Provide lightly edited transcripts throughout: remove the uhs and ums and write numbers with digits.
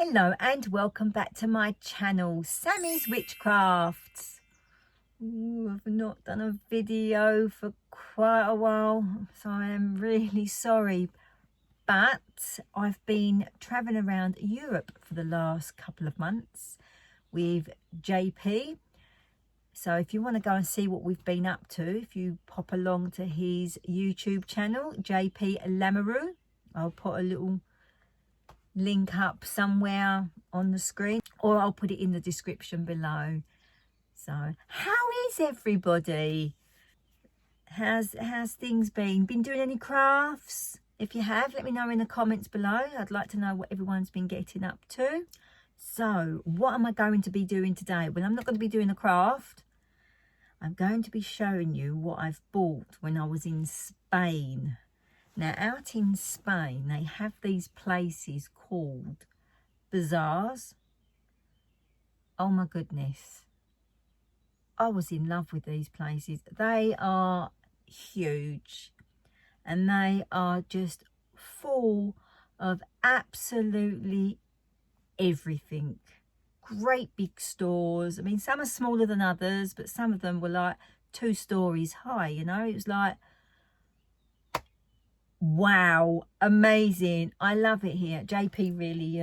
Hello and welcome back to my channel, Sammy's Witchcrafts. I've not done a video for quite a while, so I am really sorry. But I've been traveling around Europe for the last couple of months with JP. So if you want to go and see what we've been up to, if you pop along to his YouTube channel, JP Lamoureux, I'll put a little link up somewhere on the screen, or I'll put it in the description below. So how is everybody? How's things been doing any crafts? If you have, let me know in the comments below. I'd like to know what everyone's been getting up to. So what am I going to be doing today? Well, I'm not going to be doing a craft. I'm going to be showing you what I've bought when I was in Spain. Now, out in Spain, they have these places called Bazaars. Oh my goodness. I was in love with these places. They are huge and they are just full of absolutely everything. Great big stores. I mean, some are smaller than others, but some of them were like 2 stories high, you know. It was like, wow, amazing. I love it here. JP really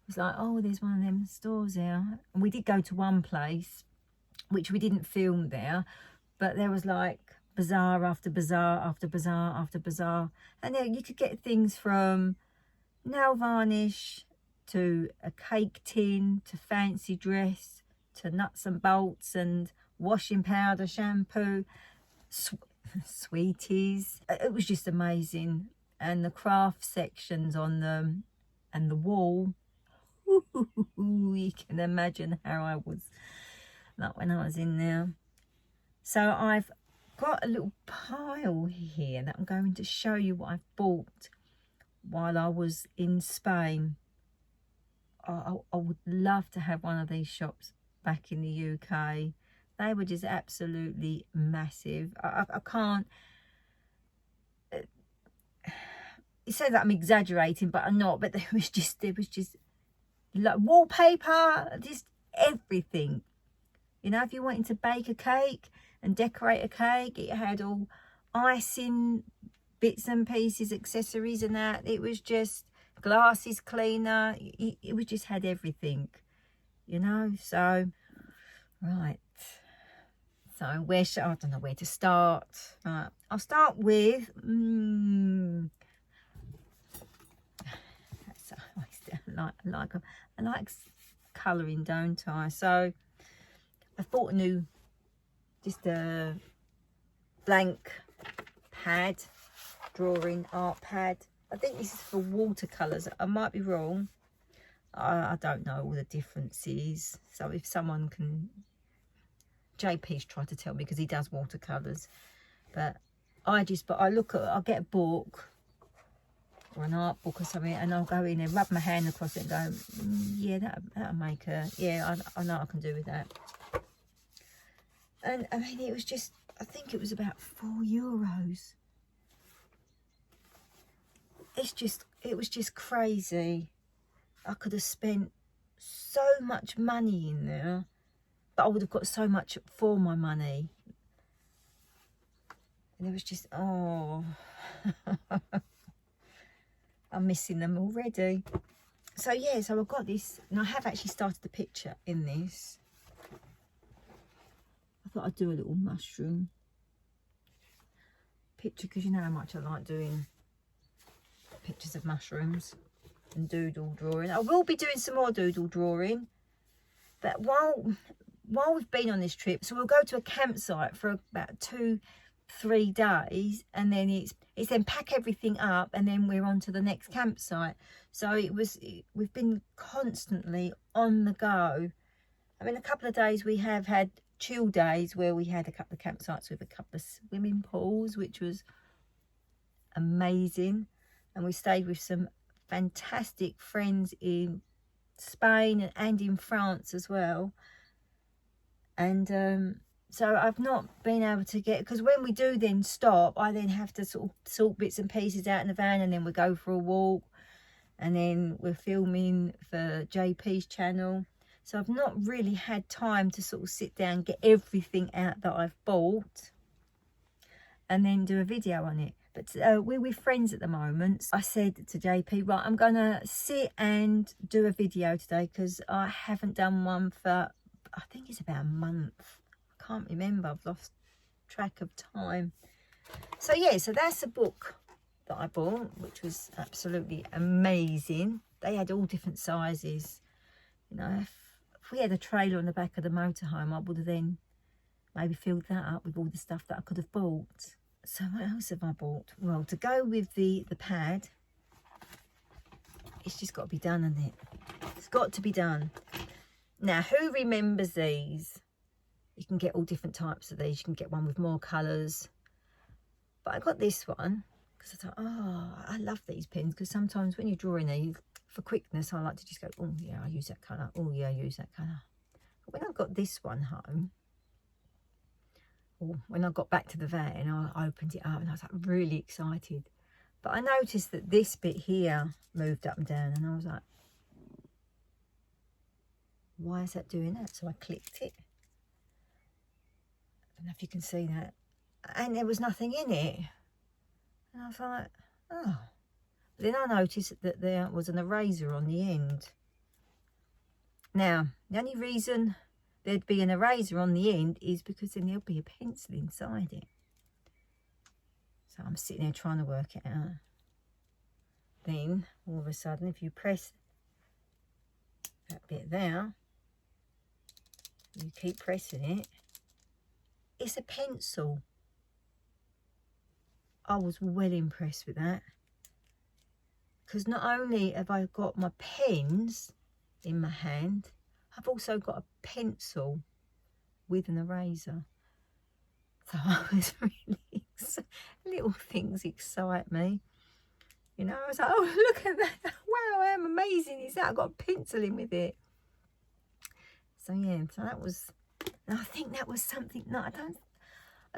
was like, oh, there's one of them stores there. And we did go to one place which we didn't film there, but there was like bazaar after bazaar after bazaar after bazaar, and there you could get things from nail varnish to a cake tin to fancy dress to nuts and bolts and washing powder, shampoo, sweeties. It was just amazing. And the craft sections on them and the wall, you can imagine how I was like when I was in there. So I've got a little pile here that I'm going to show you what I've bought while I was in Spain. I would love to have one of these shops back in the UK. They were just absolutely massive. I can't. It says that I'm exaggerating, but I'm not. But there was just like wallpaper, just everything. You know, if you wanted to bake a cake and decorate a cake, it had all icing bits and pieces, accessories, and that. It was just glasses cleaner. It was just had everything. You know, so right. So where should I don't know where to start. I'll start with I like colouring, don't I? So I've bought just a blank pad, drawing art pad. I think this is for watercolours. I might be wrong. I don't know all the differences. So if someone can, JP's tried to tell me because he does watercolours, but I'll get a book or an art book or something, and I'll go in and rub my hand across it and go, yeah, that'll make I know I can do with that. And I mean, it was just, I think it was about €4. It was just crazy. I could have spent so much money in there, but I would have got so much for my money. And it was just, oh, I'm missing them already. So yeah, so I've got this, and I have actually started the picture in this. I thought I'd do a little mushroom picture because you know how much I like doing pictures of mushrooms and doodle drawing. I will be doing some more doodle drawing, but while we've been on this trip, so we'll go to a campsite for about 2-3 days, and then it's then pack everything up, and then we're on to the next campsite. So we've been constantly on the go. I mean, a couple of days we have had chill days where we had a couple of campsites with a couple of swimming pools, which was amazing, and we stayed with some fantastic friends in Spain and in France as well. And so I've not been able to get, because when we do then stop, I then have to sort of sort bits and pieces out in the van, and then we go for a walk, and then we're filming for JP's channel. So I've not really had time to sort of sit down and get everything out that I've bought and then do a video on it. But we're with friends at the moment. I said to JP, right, I'm going to sit and do a video today because I haven't done one for, I think it's about a month. I can't remember. I've lost track of time. So yeah, so that's a book that I bought, which was absolutely amazing. They had all different sizes. You know, if we had a trailer on the back of the motorhome, I would have then maybe filled that up with all the stuff that I could have bought. So what else have I bought? Well, to go with the pad, it's just got to be done, hasn't it? It's got to be done. Now, who remembers these? You can get all different types of these. You can get one with more colours. But I got this one because I thought, oh, I love these pins, because sometimes when you're drawing these, for quickness, I like to just go, oh yeah, I use that colour. Oh yeah, I use that colour. But when I got this one home, or when I got back to the van, I opened it up and I was like really excited. But I noticed that this bit here moved up and down, and I was like, why is that doing that? So I clicked it. I don't know if you can see that. And there was nothing in it. And I was like, oh. But then I noticed that there was an eraser on the end. Now, the only reason there'd be an eraser on the end is because then there'll be a pencil inside it. So I'm sitting there trying to work it out. Then, all of a sudden, if you press that bit there, you keep pressing it, it's a pencil. I was well impressed with that. Because not only have I got my pens in my hand, I've also got a pencil with an eraser. So I was really, little things excite me. You know, I was like, oh, look at that. Wow, how amazing is that? I got a pencil in with it. So yeah, so that was, I think that was something, no, I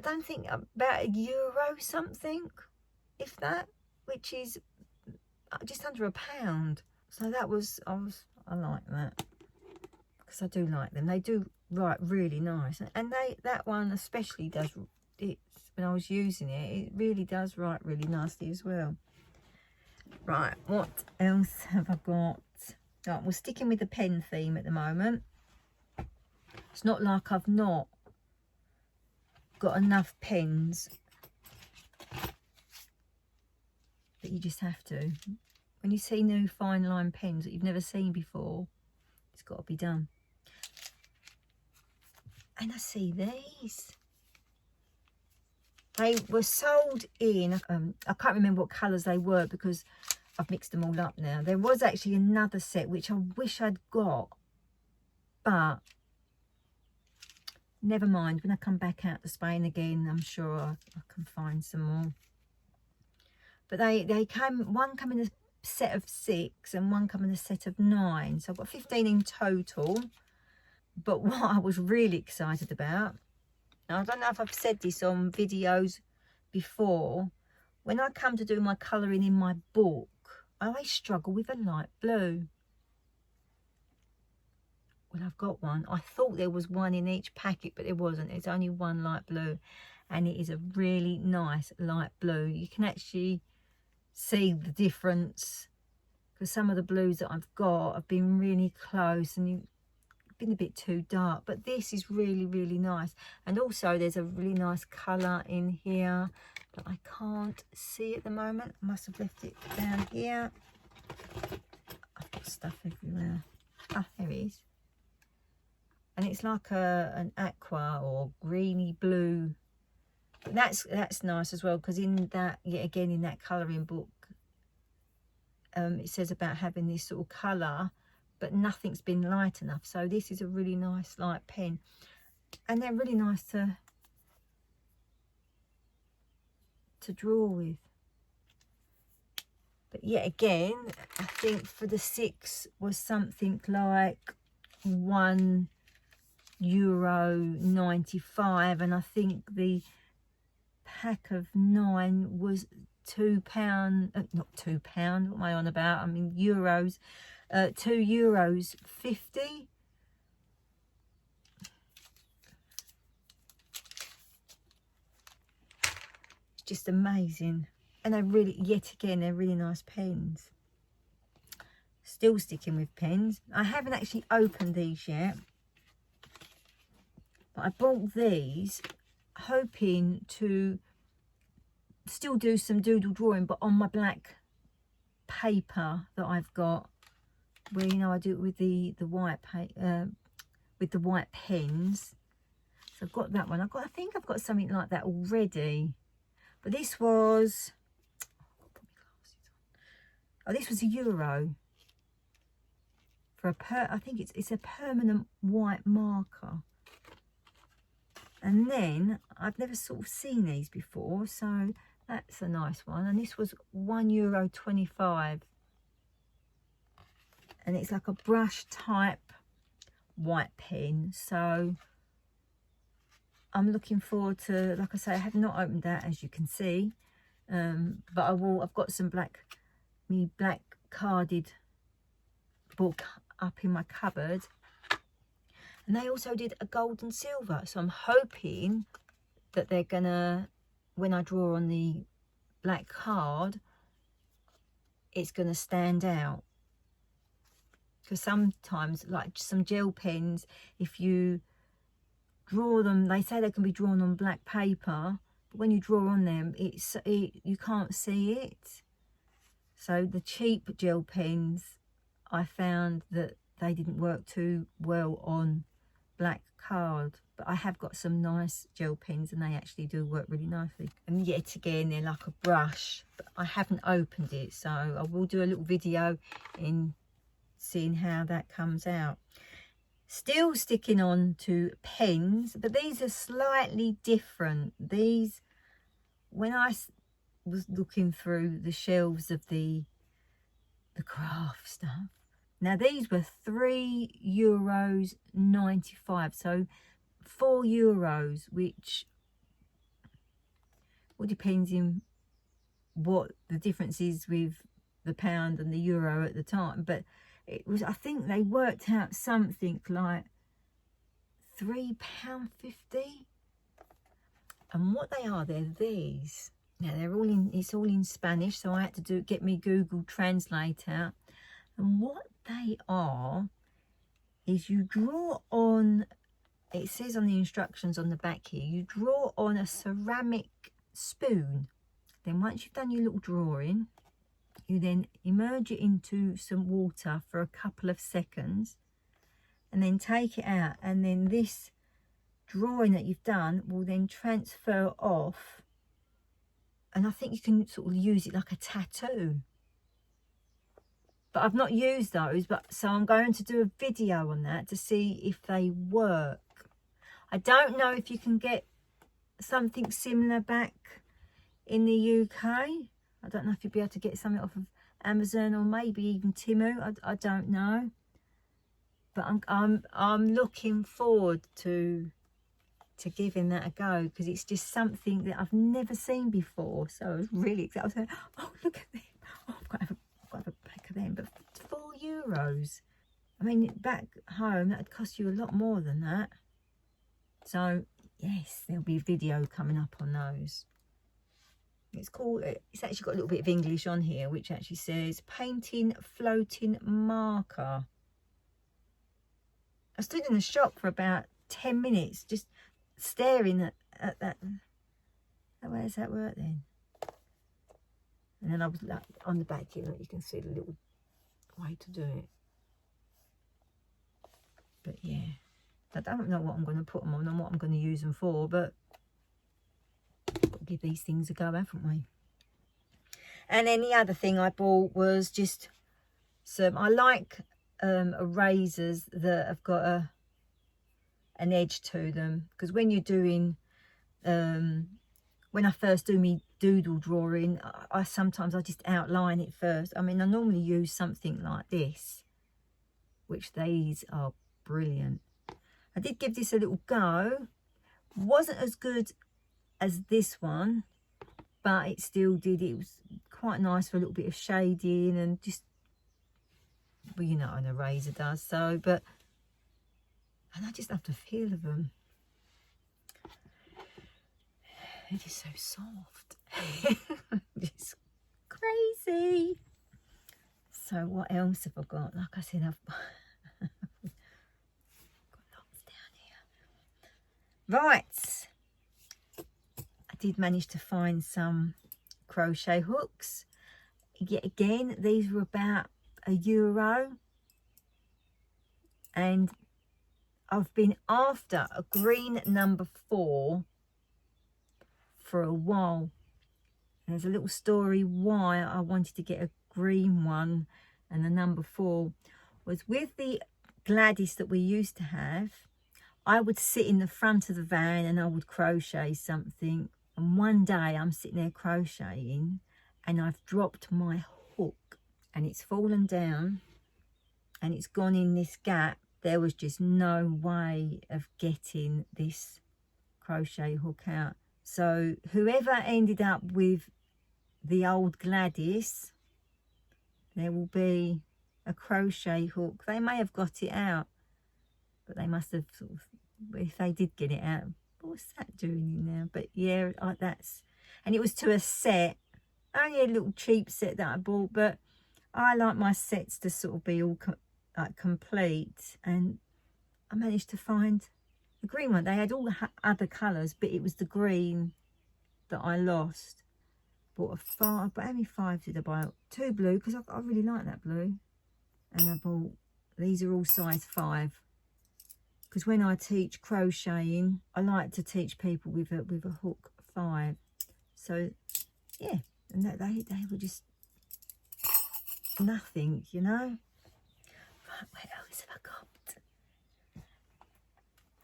don't think about €1 something, if that, which is just under £1. So that was, I like that, because I do like them. They do write really nice, and that one especially does. It's, when I was using it, it really does write really nicely as well. Right, what else have I got? Right, we're sticking with the pen theme at the moment. It's not like I've not got enough pens, but you just have to. When you see new fine line pens that you've never seen before, it's got to be done. And I see these. They were sold in, I can't remember what colours they were because I've mixed them all up now. There was actually another set which I wish I'd got, but never mind. When I come back out to Spain again, I'm sure I can find some more. But they came, one come in a set of 6 and one come in a set of 9. So I've got 15 in total. But what I was really excited about, I don't know if I've said this on videos before, when I come to do my colouring in my book, I always struggle with a light blue. Well, I've got one. I thought there was one in each packet, but there wasn't. It's only one light blue, and it is a really nice light blue. You can actually see the difference, because some of the blues that I've got have been really close and you've been a bit too dark, but this is really, really nice. And also there's a really nice colour in here that I can't see at the moment. I must have left it down here. I've got stuff everywhere. Ah, there it is. And it's like an aqua or greeny blue. That's nice as well, because in that, yet again, in that colouring book, it says about having this sort of colour, but nothing's been light enough. So this is a really nice light pen, and they're really nice to draw with. But yet again, I think for the 6 was something like €1.95, and I think the pack of 9 was £2, not £2, what am I on about? I mean euros, €2.50. It's just amazing. And they're really, yet again, they're really nice pens. Still sticking with pens. I haven't actually opened these yet. But I bought these hoping to still do some doodle drawing, but on my black paper that I've got, where, you know, I do it with the white with the white pens. So I've got that one. I think I've got something like that already. But this was, oh, this was €1 for I think it's a permanent white marker. And then I've never sort of seen these before, so that's a nice one. And this was €1.25, and it's like a brush type white pen. So I'm looking forward to, like I say, I have not opened that, as you can see, but I will. I've got some black carded book up in my cupboard, and they also did a gold and silver, so I'm hoping that they're gonna, when I draw on the black card, it's gonna stand out. Because sometimes, like some gel pens, if you draw them, they say they can be drawn on black paper, but when you draw on them, you can't see it. So the cheap gel pens, I found that they didn't work too well on black card. But I have got some nice gel pens, and they actually do work really nicely. And yet again, they're like a brush, but I haven't opened it, so I will do a little video in seeing how that comes out. Still sticking on to pens, but these are slightly different. These, when I was looking through the shelves of the craft stuff, now these were €3.95, so €4, which all depends in what the difference is with the pound and the euro at the time. But it was, I think they worked out something like £3.50. And what they are, they're these. Now they're all in, it's all in Spanish, so I had to get me Google Translate out. And what they are is, you draw on, it says on the instructions on the back here, you draw on a ceramic spoon. Then once you've done your little drawing, you then immerse it into some water for a couple of seconds, and then take it out, and then this drawing that you've done will then transfer off, and I think you can sort of use it like a tattoo. But I've not used those, so I'm going to do a video on that to see if they work. I don't know if you can get something similar back in the UK. I don't know if you'll be able to get something off of Amazon or maybe even Temu. I don't know. But I'm looking forward to giving that a go, because it's just something that I've never seen before. So I was really excited. I was like, oh, look at them. Oh, I've got to have a pack of them. But €4. I mean, back home, that would cost you a lot more than that. So, yes, there'll be a video coming up on those. It's called, it's actually got a little bit of English on here, which actually says painting floating marker. I stood in the shop for about 10 minutes just staring at that. How does that work then? And then I was like, on the back here, you can see the little way to do it. But yeah, I don't know what I'm going to put them on and what I'm going to use them for, but we'll give these things a go, haven't we? And then the other thing I bought was just some, I like erasers that have got an edge to them, because when you're doing, when I first do me doodle drawing, I sometimes just outline it first. I mean, I normally use something like this, which these are brilliant. I did give this a little go. Wasn't as good as this one, but it still did. It was quite nice for a little bit of shading and just, well, you know, an eraser does. So, but, and I just love the feel of them. It is so soft. It's crazy. So what else have I got? Like I said, I've got lots down here. Right. I did manage to find some crochet hooks. Yet again, these were about €1. And I've been after a green number 4 for a while. And there's a little story why I wanted to get a green one, and the number 4 was with the Gladys that we used to have. I would sit in the front of the van and I would crochet something, and one day I'm sitting there crocheting and I've dropped my hook and it's fallen down and it's gone in this gap. There was just no way of getting this crochet hook out. So whoever ended up with the old Gladys, there will be a crochet hook. They may have got it out, but they must have sort of, if they did get it out, what's that doing in there? But yeah, that's, and it was to a set, only a little cheap set that I bought, but I like my sets to sort of be all like complete, and I managed to find the green one. They had all the other colours, but it was the green that I lost. Bought a 5, but only 5 did I buy? 2 blue, because I really like that blue. And I bought, these are all size 5. Because when I teach crocheting, I like to teach people with a hook 5. So, yeah, and they were just nothing, you know. Right, what else have I got?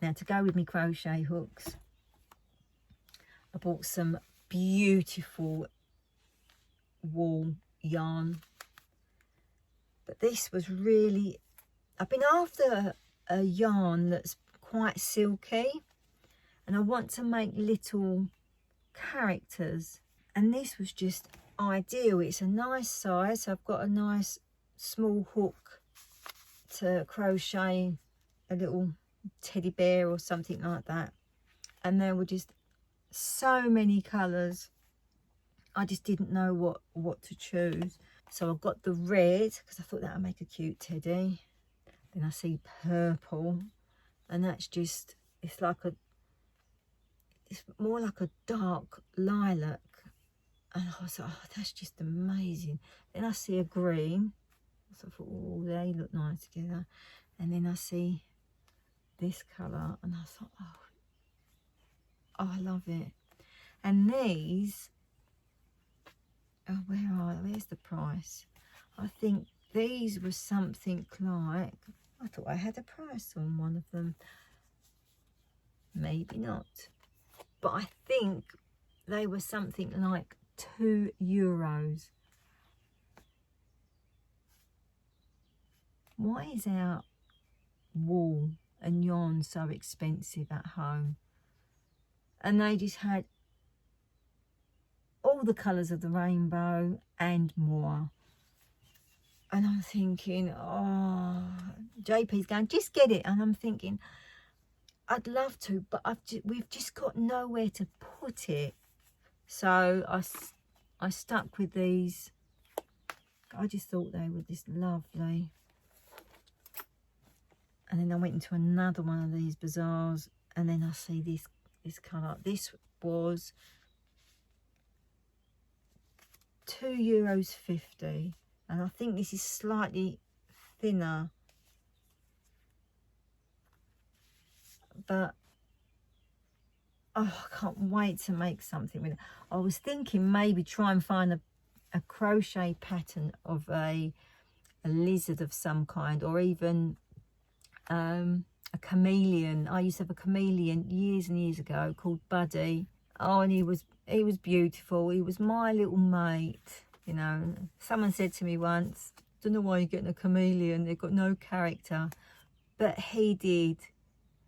Now, to go with me crochet hooks, I bought some beautiful wool yarn. But this was really, I've been after a yarn that's quite silky, and I want to make little characters, and this was just ideal. It's a nice size, so I've got a nice small hook to crochet a little teddy bear or something like that. And there were just so many colours, I just didn't know what to choose. So I got the red because I thought that would make a cute teddy. Then I see purple, and that's just, it's more like a dark lilac, and I was like, oh, that's just amazing. Then I see a green, so I thought, oh, they look nice together. And then I see this colour, and I thought, oh, I love it. And these, oh, where's the price? I think these were something like, I thought I had a price on one of them. Maybe not. But I think they were something like €2. Why is our wool and yarn so expensive at home? And they just had all the colours of the rainbow and more. And I'm thinking, oh, JP's going, just get it. And I'm thinking, I'd love to, but we've just got nowhere to put it. So I stuck with these. I just thought they were just lovely. And then I went into another one of these bazaars, and then I see this colour. This was €2.50, and I think this is slightly thinner, but oh, I can't wait to make something with it. I was thinking maybe try and find a crochet pattern of a lizard of some kind, or even a chameleon. I used to have a chameleon years and years ago called Buddy. Oh, and he was beautiful. He was my little mate, you know. Someone said to me once, don't know why you're getting a chameleon, they've got no character. But he did.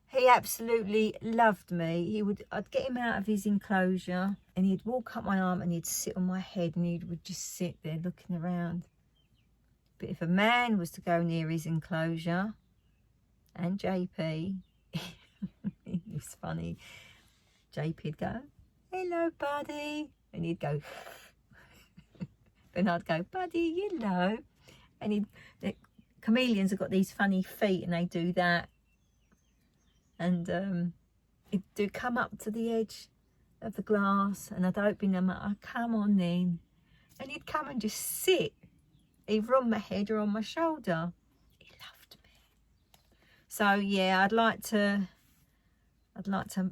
He absolutely loved me. I'd get him out of his enclosure and he'd walk up my arm and he'd sit on my head and he would just sit there looking around. But if a man was to go near his enclosure, and JP, it was funny, JP'd go, "Hello, buddy," and he'd go, then I'd go, "Buddy, hello," and chameleons have got these funny feet and they do that, and he'd come up to the edge of the glass and I'd open them up. "I'd come on then," and he'd come and just sit either on my head or on my shoulder. He loved me. So yeah, I'd like to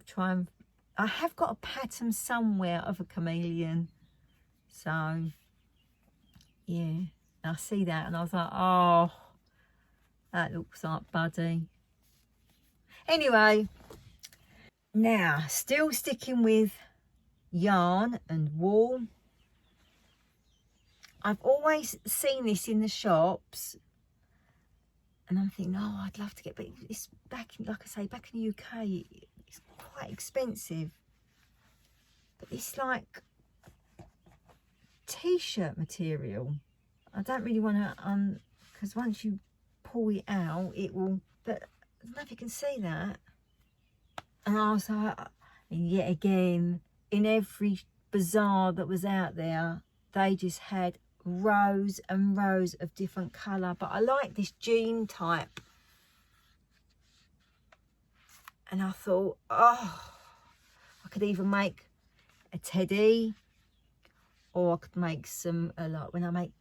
try and, I have got a pattern somewhere of a chameleon. So yeah, I see that and I was like, oh, that looks like Buddy. Anyway, now still sticking with yarn and wool. I've always seen this in the shops and I'm thinking, oh, I'd love to get, but it's back in, like I say, back in the UK, it's quite expensive. But it's like t-shirt material. I don't really want to, because once you pull it out, it will, but I don't know if you can see that. And I was like, and yet again, in every bazaar that was out there, they just had rows and rows of different colour. But I like this jean type. And I thought, oh, I could either make a teddy, or I could make some, like when I make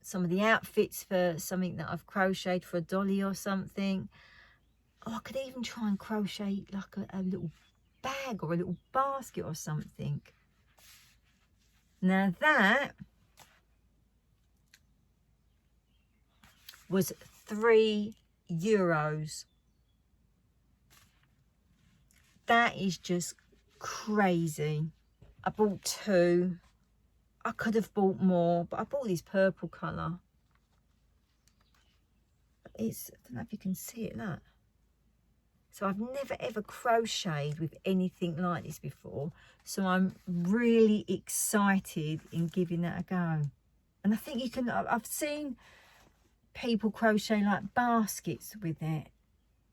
some of the outfits for something that I've crocheted for a dolly or something. Oh, I could even try and crochet like a little bag or a little basket or something. Now that was €3. That is just crazy. I bought 2. I could have bought more, but I bought this purple colour. It's, I don't know if you can see it, look. So I've never ever crocheted with anything like this before. So I'm really excited in giving that a go. And I think you can, I've seen people crochet like baskets with it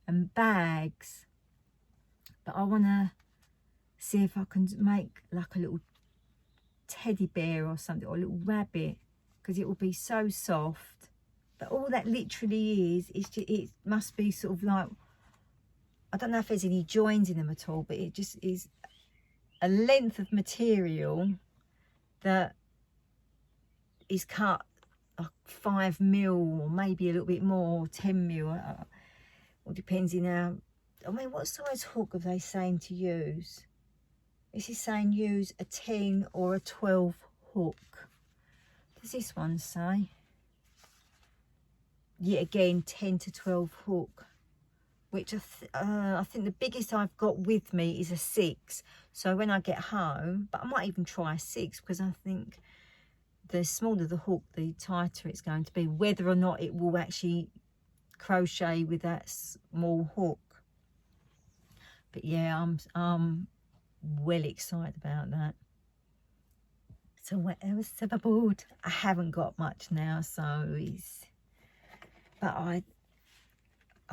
and bags. But I want to see if I can make like a little teddy bear or something, or a little rabbit, because it will be so soft. But all that literally is just, it must be sort of like, I don't know if there's any joins in them at all, but it just is a length of material that is cut like 5mm or maybe a little bit more, 10mm. Or depends in how, I mean, what size hook are they saying to use? This is saying use a 10 or a 12 hook. Does this one say? Yet again, 10 to 12 hook. Which I think the biggest I've got with me is a 6. So when I get home, but I might even try a 6, because I think the smaller the hook, the tighter it's going to be, whether or not it will actually crochet with that small hook. But yeah, I'm well excited about that. So what else have I bought? I haven't got much now, so it's, but I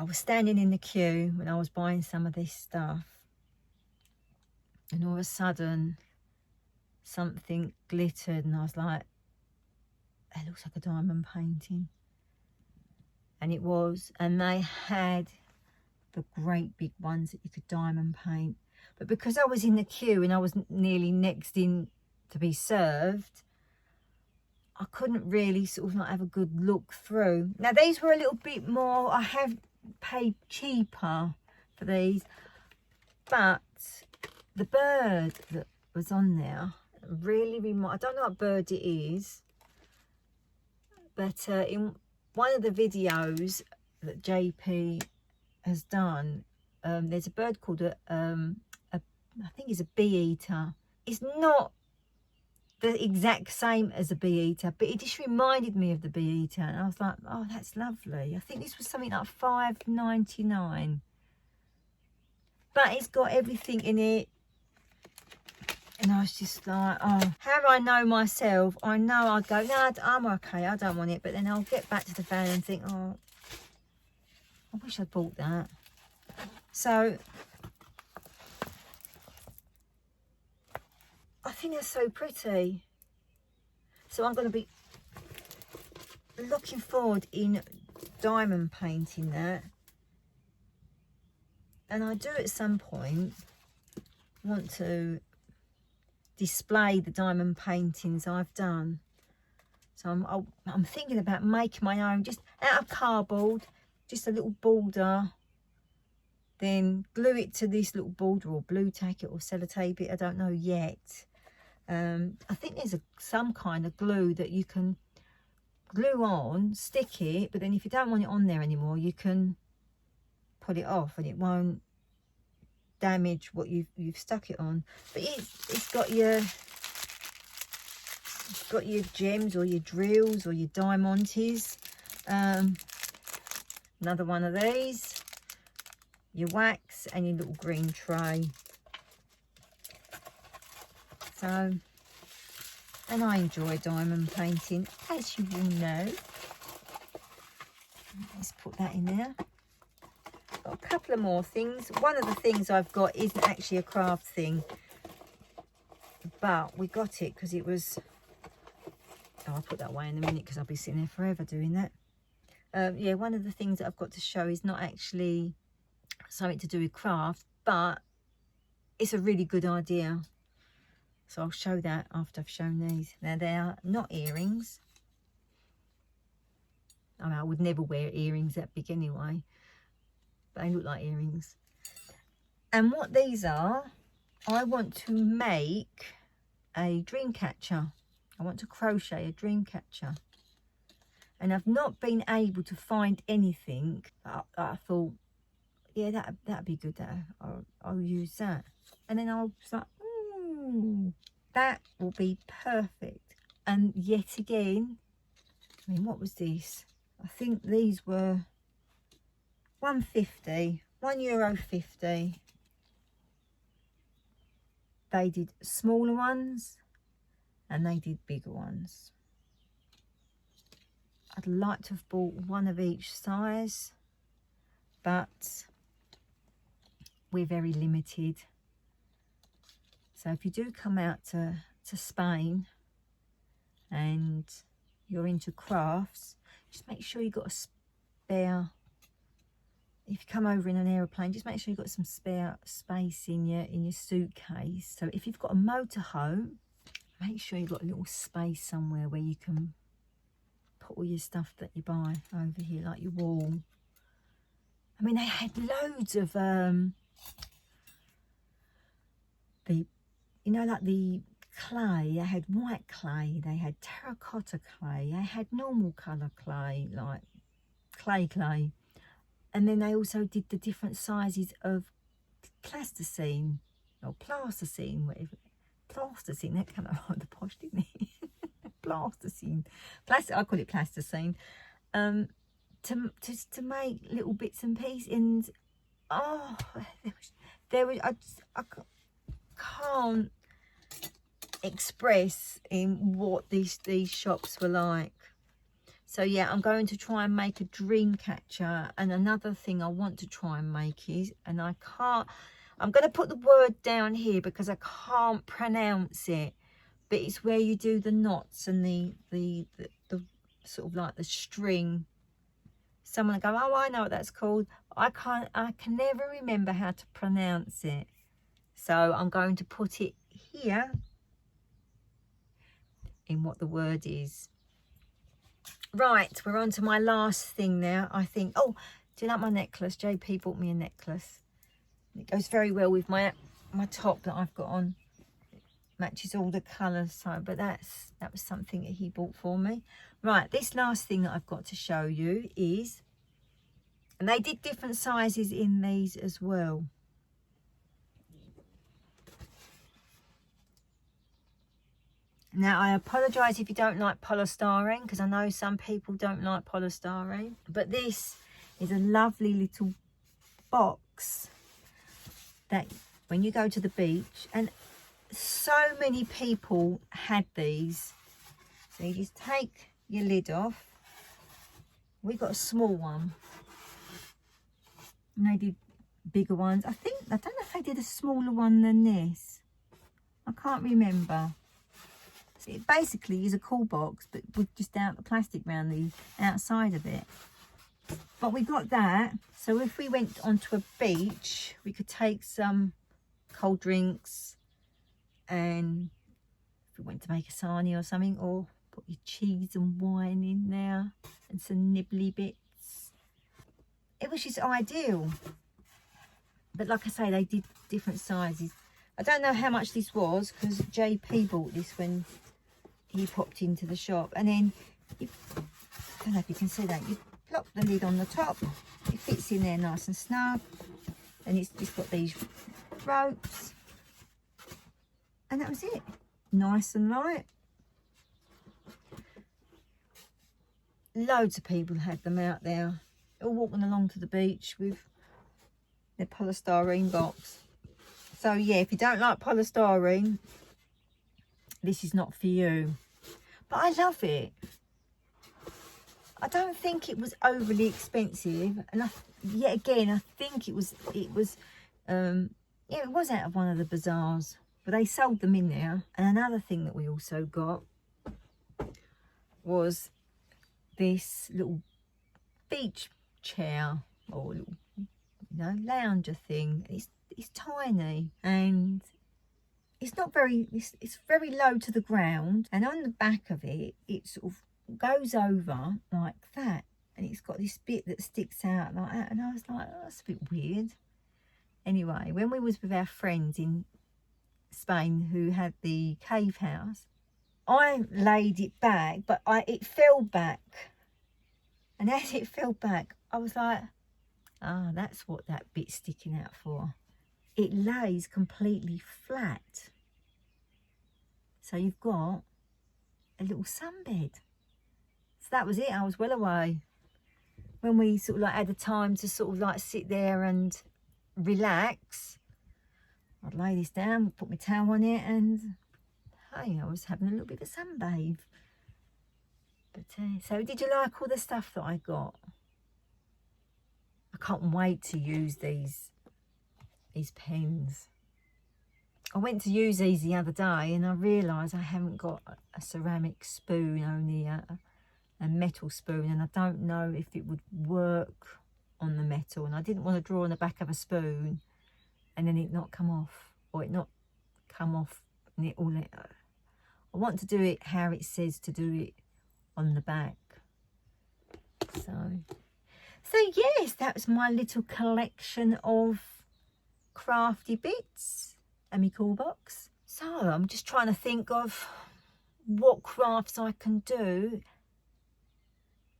was standing in the queue when I was buying some of this stuff, and all of a sudden something glittered and I was like, that looks like a diamond painting. And it was, and they had the great big ones that you could diamond paint. But because I was in the queue and I was nearly next in to be served, I couldn't really sort of not have a good look through. Now these were a little bit more, I have paid cheaper for these, but the bird that was on there really I don't know what bird it is, but in one of the videos that JP has done, there's a bird called I think it's a bee eater. It's not the exact same as a bee eater, but it just reminded me of the bee eater, and I was like, oh, that's lovely. I think this was something like $5.99. but it's got everything in it. And I was just like, oh, how do I know myself? I know I'd go, no, I'm okay, I don't want it. But then I'll get back to the van and think, oh, I wish I'd bought that. So I think they're so pretty. So I'm going to be looking forward in diamond painting that. And I do at some point want to display the diamond paintings I've done. So I'm thinking about making my own, just out of cardboard, just a little border, then glue it to this little border, or blue tack it, or sellotape it, I don't know yet. I think there's some kind of glue that you can glue on, stick it, but then if you don't want it on there anymore, you can put it off and it won't damage what you've stuck it on. But it's got your gems, or your drills, or your diamantes. Another one of these, your wax, and your little green tray. So, and I enjoy diamond painting, as you will know. Let's put that in there. Got a couple of more things. One of the things I've got isn't actually a craft thing, but we got it because it was, oh, I'll put that away in a minute because I'll be sitting there forever doing that. Yeah, one of the things that I've got to show is not actually something to do with craft, but it's a really good idea. So I'll show that after I've shown these. Now, they are not earrings. I mean, I would never wear earrings that big anyway, but they look like earrings. And what these are, I want to make a dream catcher. I want to crochet a dream catcher. And I've not been able to find anything. I thought, yeah, that'd be good. I'll use that. And then I was like, ooh, that will be perfect. And yet again, I mean, what was this? I think these were €1.50, €1.50. They did smaller ones and they did bigger ones. I'd like to have bought one of each size, but we're very limited. So if you do come out to Spain and you're into crafts, just make sure you've got a spare. If you come over in an aeroplane, just make sure you've got some spare space in your suitcase. So if you've got a motorhome, make sure you've got a little space somewhere where you can put all your stuff that you buy over here, like your wall. I mean, they had loads of like the clay. They had white clay, they had terracotta clay, they had normal colour clay, like clay. And then they also did the different sizes of plasticine, or plasticine, whatever. Plasticine, that kind of like the posh, didn't it? Plasticine. I call it plasticine. To make little bits and pieces. And oh, there was I can't express in what these shops were like. So yeah, I'm going to try and make a dream catcher. And another thing I want to try and make is, and I'm going to put the word down here because I can't pronounce it, but it's where you do the knots and the sort of like the string. Someone will go, oh, I know what that's called. I can never remember how to pronounce it. So I'm going to put it here in what the word is. Right, we're on to my last thing now, I think. Oh, do you like my necklace? JP bought me a necklace. It goes very well with my top that I've got on. It matches all the colours. So, but that was something that he bought for me. Right, this last thing that I've got to show you is, and they did different sizes in these as well. Now, I apologise if you don't like polystyrene, because I know some people don't like polystyrene. But this is a lovely little box that when you go to the beach, and so many people had these. So you just take your lid off. We got a small one. And they did bigger ones. I don't know if they did a smaller one than this. I can't remember. So it basically is a cool box, but with just out the plastic around the outside of it. But we got that. So if we went onto a beach, we could take some cold drinks, and if we went to make a sarnie or something, or put your cheese and wine in there and some nibbly bits. It was just ideal. But like I say, they did different sizes. I don't know how much this was, because JP bought this when he popped into the shop. And then, I don't know if you can see that, you plop the lid on the top. It fits in there nice and snug. And it's just got these ropes. And that was it. Nice and light. Loads of people had them out there, all walking along to the beach with their polystyrene box. So yeah, if you don't like polystyrene, this is not for you. But I love it. I don't think it was overly expensive, and yet again, I think it was out of one of the bazaars, but they sold them in there. And another thing that we also got was this little beach chair, or little, lounger thing. It's tiny, and it's not very, it's very low to the ground, and on the back of it, it sort of goes over like that, and it's got this bit that sticks out like that. And I was like, oh, that's a bit weird. Anyway, when we was with our friends in Spain who had the cave house, I laid it back, but it fell back. And as it fell back, I was like, ah, that's what that bit's sticking out for. It lays completely flat. So you've got a little sunbed. So that was it. I was well away. When we sort of like had the time to sort of like sit there and relax, I'd lay this down, put my towel on it, and hey, I was having a little bit of a sunbathe. But so did you like all the stuff that I got? I can't wait to use these pens. I went to use these the other day, and I realised I haven't got a ceramic spoon, only a metal spoon, and I don't know if it would work on the metal, and I didn't want to draw on the back of a spoon and then it not come off, or it not come off and it all. I want to do it how it says to do it on the back. So yes, that was my little collection of crafty bits and my cool box. So I'm just trying to think of what crafts I can do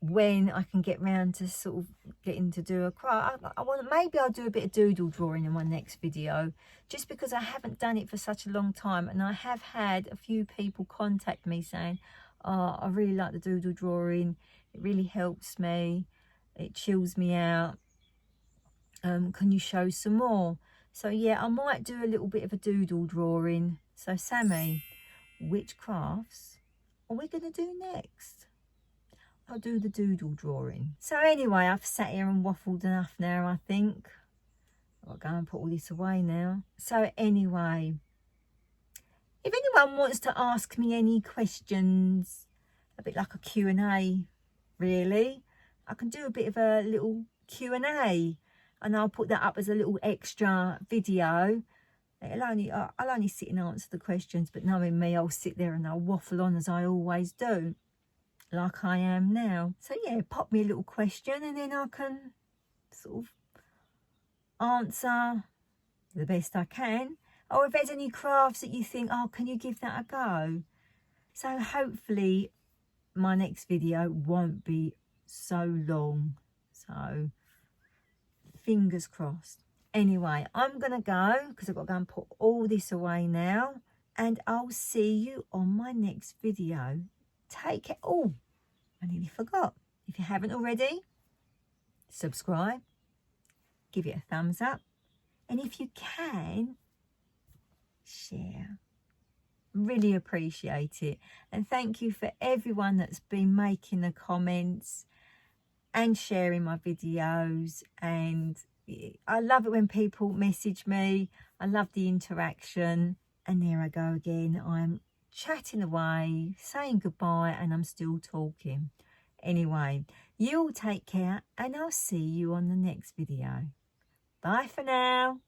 when I can get round to sort of getting to do a craft. Maybe I'll do a bit of doodle drawing in my next video, just because I haven't done it for such a long time, and I have had a few people contact me saying, oh, I really like the doodle drawing, it really helps me, it chills me out, can you show some more? So yeah, I might do a little bit of a doodle drawing. So Sammy, which crafts are we going to do next? I'll do the doodle drawing. So anyway, I've sat here and waffled enough now, I think. I'll go and put all this away now. So anyway, if anyone wants to ask me any questions, a bit like a Q&A, really, I can do a bit of a little Q&A, and I'll put that up as a little extra video. I'll only sit and answer the questions, but knowing me, I'll sit there and I'll waffle on as I always do, like I am now. So yeah, pop me a little question and then I can sort of answer the best I can. Or if there's any crafts that you think, oh, can you give that a go? So hopefully my next video won't be so long. So fingers crossed. Anyway, I'm going to go because I've got to go and put all this away now. And I'll see you on my next video. Take care. Oh, I nearly forgot. If you haven't already, subscribe. Give it a thumbs up. And if you can, share. Really appreciate it. And thank you for everyone that's been making the comments and sharing my videos. And I love it when people message me. I love the interaction. And there I go again. I'm chatting away, saying goodbye, and I'm still talking. Anyway, you all take care, and I'll see you on the next video. Bye for now.